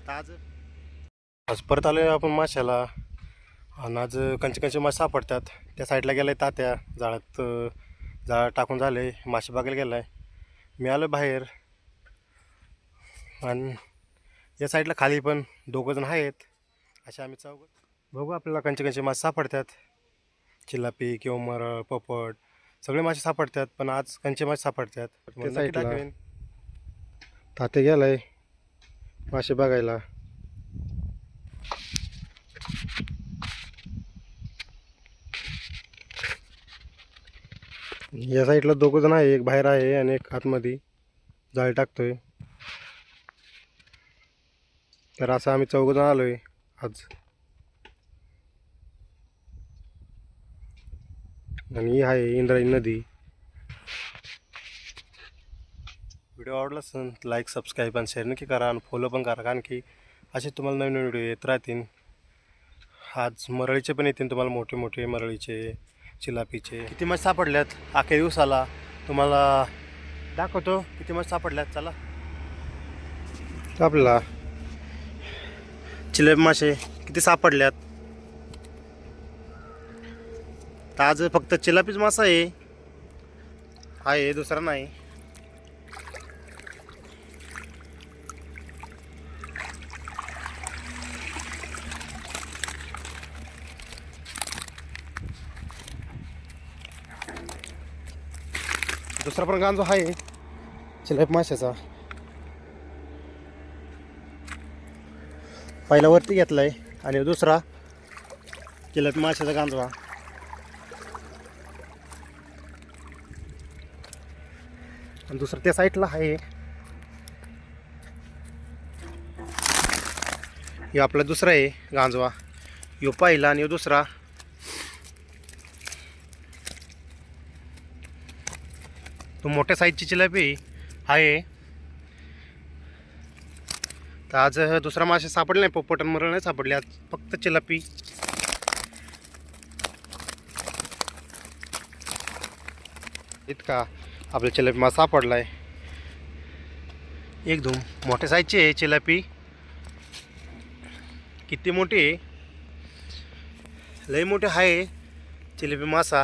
आज आज परत आलो आहे आपण माशाला. आणि आज कंचे मासे सापडतात. त्या साईडला गेलाय तात्या जाळ्यात, जाळं टाकून झाले, मासे बघायला गेलाय. मी आलो बाहेर आणि या साईडला खाली पण दोघंजण आहेत. असे आम्ही चौघ बघू आपल्याला कंचे मासे सापडतात. चिलापी किंवा मरळ पोपट सगळे मासे सापडतात, पण आज कंचे मासे सापडतात. त्या साईडला तात्या गेलाय मासे बघायला. या साईडला दोघं जण आहे, एक बाहेर आहे आणि एक आतमध्ये जाळी टाकतोय. तर असं आम्ही चौघ जण आलोय आज. आणि ही आहे इंद्रायणी नदी. व्हिडिओ आवडला असेल लाईक सबस्क्राईब आणि शेअर नक्की करा आणि फॉलो पण करा, कारण की असे तुम्हाला नवीन नवीन व्हिडिओ येत राहतील. आज मरळीचे पण येतील तुम्हाला, मोठे मोठे मरळीचे, चिलापीचे. किती मासे सापडल्यात अख्ख्या दिवसाला तुम्हाला दाखवतो किती मासे सापडल्यात. चला आपल्याला चिलापी मासे किती सापडल्यात. तर आज फक्त चिलापीच मासा आहे दुसरा नाही. दुसरा पण गांजो आहे चिलापी माशाचा. पहिला वरती घेतलाय आणि दुसरा चिलापी माशाचा गांजवा. आणि दुसरा त्या साईडला आहे. हे आपला दुसरा आहे गांजवा. यो पहिला आणि दुसरा. तो मोठ्या साईजची चिलापी आहे. तर आज दुसरा मासे सापडले नाही, पोपट आणि मरळ नाही सापडले. आज फक्त चिलापी. इतका आपल्या चिलापी मासा सापडलाय. एकदम मोठ्या साईजची आहे चिलापी. किती मोठी आहे, लय मोठे आहे चिलापी मासा.